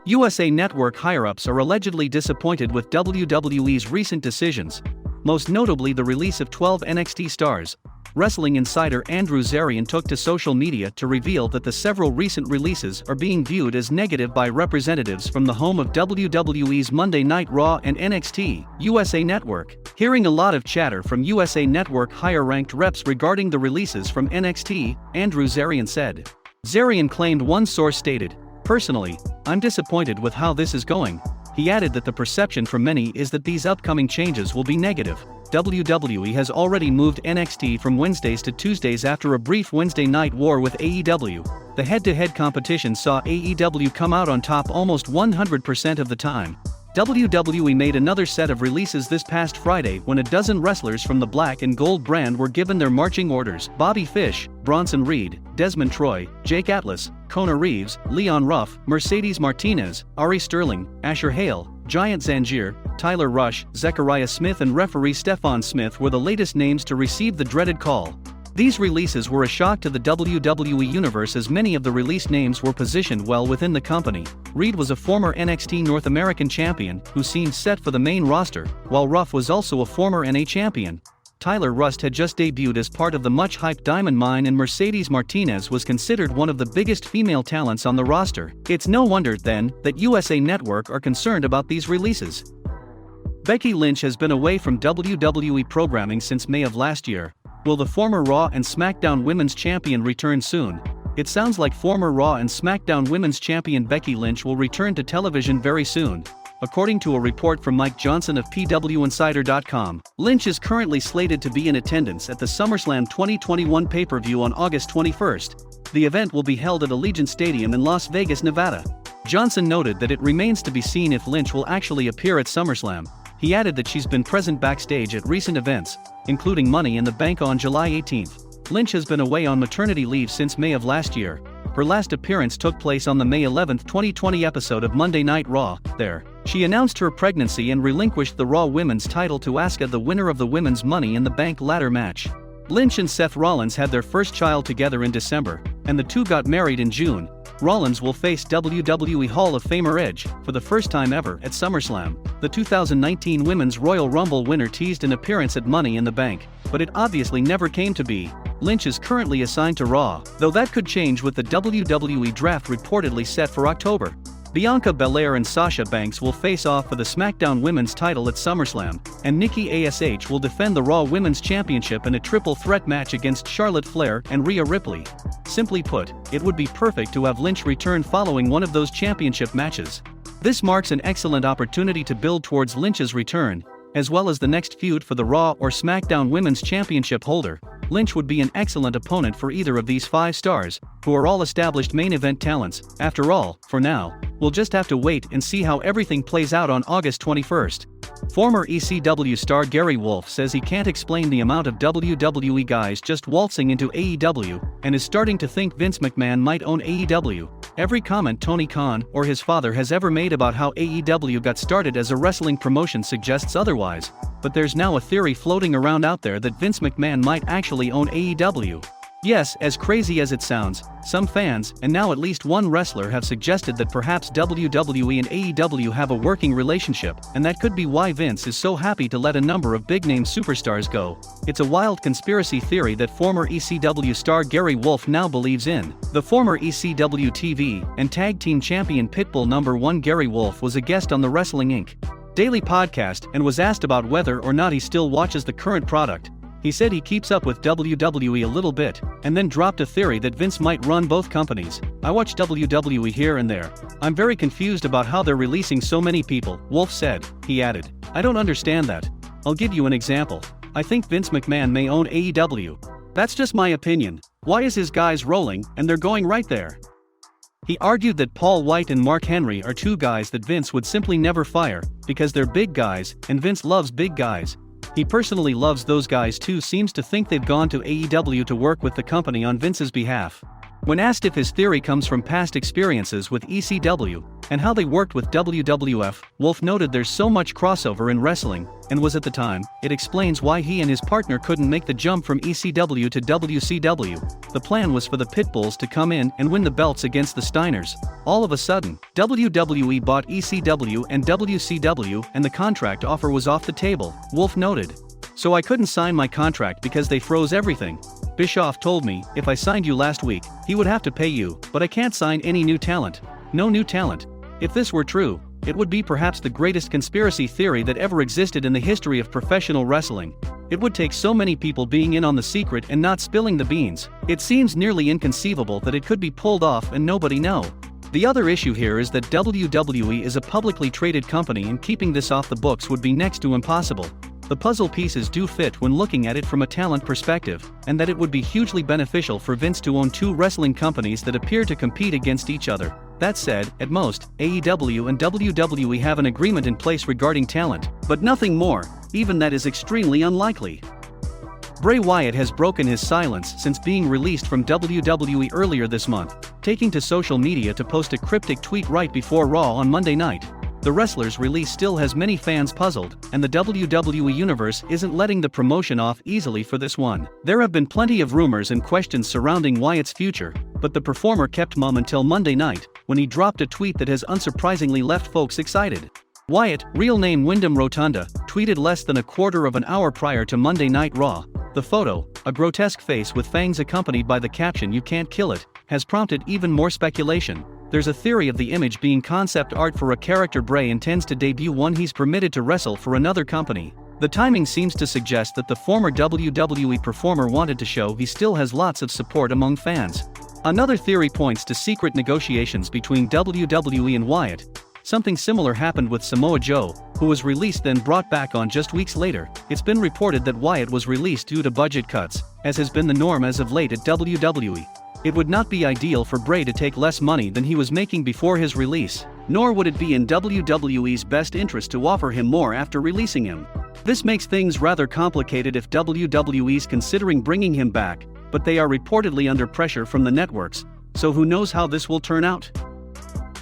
USA Network higher-ups are allegedly disappointed with WWE's recent decisions, most notably the release of 12 NXT stars. Wrestling insider Andrew Zarian took to social media to reveal that the several recent releases are being viewed as negative by representatives from the home of WWE's Monday Night Raw and NXT, USA Network. Hearing a lot of chatter from USA Network higher-ranked reps regarding the releases from NXT, Andrew Zarian said. Zarian claimed one source stated, "Personally, I'm disappointed with how this is going." He added that the perception from many is that these upcoming changes will be negative. WWE has already moved NXT from Wednesdays to Tuesdays after a brief Wednesday night war with AEW. The head-to-head competition saw AEW come out on top almost 100% of the time. WWE made another set of releases this past Friday when a dozen wrestlers from the Black and Gold brand were given their marching orders: Bobby Fish, Bronson Reed, Desmond Troy, Jake Atlas, Kona Reeves, Leon Ruff, Mercedes Martinez, Ari Sterling, Asher Hale, Giant Zanjeer, Tyler Rush, Zechariah Smith and referee Stephon Smith were the latest names to receive the dreaded call. These releases were a shock to the WWE universe as many of the released names were positioned well within the company. Reed was a former NXT North American champion who seemed set for the main roster, while Ruff was also a former NA champion. Tyler Rust had just debuted as part of the much-hyped Diamond Mine, and Mercedes Martinez was considered one of the biggest female talents on the roster. It's no wonder, then, that USA Network are concerned about these releases. Becky Lynch has been away from WWE programming since May of last year. Will the former Raw and SmackDown Women's Champion return soon? It sounds like former Raw and SmackDown Women's Champion Becky Lynch will return to television very soon. According to a report from Mike Johnson of PWInsider.com, Lynch is currently slated to be in attendance at the SummerSlam 2021 pay-per-view on August 21st. The event will be held at Allegiant Stadium in Las Vegas, Nevada. Johnson noted that it remains to be seen if Lynch will actually appear at SummerSlam. He added that she's been present backstage at recent events, including Money in the Bank on July 18th. Lynch has been away on maternity leave since May of last year. Her last appearance took place on the May 11, 2020 episode of Monday Night Raw. There, she announced her pregnancy and relinquished the Raw Women's title to Asuka, the winner of the Women's Money in the Bank ladder match. Lynch and Seth Rollins had their first child together in December, and the two got married in June. Rollins will face WWE Hall of Famer Edge for the first time ever at SummerSlam. The 2019 Women's Royal Rumble winner teased an appearance at Money in the Bank, but it obviously never came to be. Lynch is currently assigned to Raw, though that could change with the WWE draft reportedly set for October. Bianca Belair and Sasha Banks will face off for the SmackDown Women's title at SummerSlam, and Nikki ASH will defend the Raw Women's Championship in a triple threat match against Charlotte Flair and Rhea Ripley. Simply put, it would be perfect to have Lynch return following one of those championship matches. This marks an excellent opportunity to build towards Lynch's return, as well as the next feud for the Raw or SmackDown Women's Championship holder. Lynch would be an excellent opponent for either of these 5 stars, who are all established main event talents. After all, for now, we'll just have to wait and see how everything plays out on August 21st. Former ECW star Gary Wolfe says he can't explain the amount of WWE guys just waltzing into AEW, and is starting to think Vince McMahon might own AEW. Every comment Tony Khan or his father has ever made about how AEW got started as a wrestling promotion suggests otherwise, but there's now a theory floating around out there that Vince McMahon might actually own AEW. Yes, as crazy as it sounds, some fans, and now at least one wrestler, have suggested that perhaps WWE and AEW have a working relationship, and that could be why Vince is so happy to let a number of big-name superstars go. It's a wild conspiracy theory that former ECW star Gary Wolfe now believes in. The former ECW TV and Tag Team Champion Pitbull #1 Gary Wolfe was a guest on the Wrestling Inc. Daily podcast and was asked about whether or not he still watches the current product. He said he keeps up with WWE a little bit, and then dropped a theory that Vince might run both companies. "I watch WWE here and there. I'm very confused about how they're releasing so many people," Wolfe said. He added, "I don't understand that. I'll give you an example. I think Vince McMahon may own AEW. That's just my opinion. Why is his guys rolling, and they're going right there?" He argued that Paul White and Mark Henry are 2 guys that Vince would simply never fire, because they're big guys, and Vince loves big guys. He personally loves those guys too. Seems to think they've gone to AEW to work with the company on Vince's behalf. When asked if his theory comes from past experiences with ECW, and how they worked with WWF, Wolfe noted there's so much crossover in wrestling, and was at the time. It explains why he and his partner couldn't make the jump from ECW to WCW. The plan was for the Pitbulls to come in and win the belts against the Steiners. All of a sudden, WWE bought ECW and WCW, and the contract offer was off the table, Wolf noted. So I couldn't sign my contract because they froze everything. Bischoff told me, if I signed you last week, he would have to pay you, but I can't sign any new talent. No new talent. If this were true, it would be perhaps the greatest conspiracy theory that ever existed in the history of professional wrestling. It would take so many people being in on the secret and not spilling the beans. It seems nearly inconceivable that it could be pulled off and nobody know. The other issue here is that WWE is a publicly traded company, and keeping this off the books would be next to impossible. The puzzle pieces do fit when looking at it from a talent perspective, and that it would be hugely beneficial for Vince to own two wrestling companies that appear to compete against each other. That said, at most, AEW and WWE have an agreement in place regarding talent, but nothing more. Even that is extremely unlikely. Bray Wyatt has broken his silence since being released from WWE earlier this month, taking to social media to post a cryptic tweet right before Raw on Monday night. The wrestler's release still has many fans puzzled, and the WWE Universe isn't letting the promotion off easily for this one. There have been plenty of rumors and questions surrounding Wyatt's future, but the performer kept mum until Monday night, when he dropped a tweet that has unsurprisingly left folks excited. Wyatt, real name Wyndham Rotunda, tweeted less than a quarter of an hour prior to Monday Night Raw. The photo, a grotesque face with fangs accompanied by the caption "You can't kill it," has prompted even more speculation. There's a theory of the image being concept art for a character Bray intends to debut when he's permitted to wrestle for another company. The timing seems to suggest that the former WWE performer wanted to show he still has lots of support among fans. Another theory points to secret negotiations between WWE and Wyatt. Something similar happened with Samoa Joe, who was released then brought back on just weeks later. It's been reported that Wyatt was released due to budget cuts, as has been the norm as of late at WWE. It would not be ideal for Bray to take less money than he was making before his release, nor would it be in WWE's best interest to offer him more after releasing him. This makes things rather complicated if WWE's considering bringing him back, but they are reportedly under pressure from the networks, so who knows how this will turn out.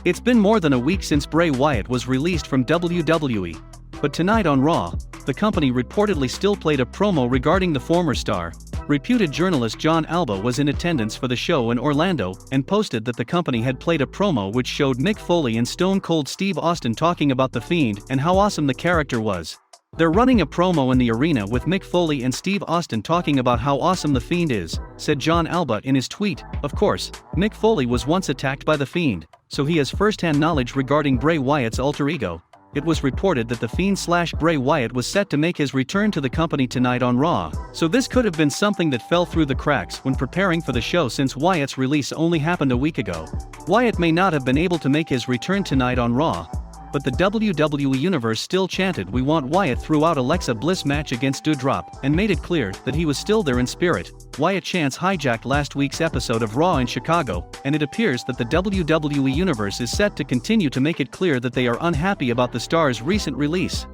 It's been more than a week since Bray Wyatt was released from WWE, but tonight on Raw, the company reportedly still played a promo regarding the former star. Reputed journalist John Alba was in attendance for the show in Orlando and posted that the company had played a promo which showed Mick Foley and Stone Cold Steve Austin talking about The Fiend and how awesome the character was. They're running a promo in the arena with Mick Foley and Steve Austin talking about how awesome The Fiend is, said John Alba in his tweet. Of course, Mick Foley was once attacked by The Fiend, so he has first-hand knowledge regarding Bray Wyatt's alter ego. It was reported that The Fiend/Bray Wyatt was set to make his return to the company tonight on Raw, so this could have been something that fell through the cracks when preparing for the show since Wyatt's release only happened a week ago. Wyatt may not have been able to make his return tonight on Raw, but the WWE Universe still chanted "We want Wyatt" throughout Alexa Bliss' match against Doudrop, and made it clear that he was still there in spirit. Wyatt chants hijacked last week's episode of Raw in Chicago, and it appears that the WWE Universe is set to continue to make it clear that they are unhappy about the star's recent release.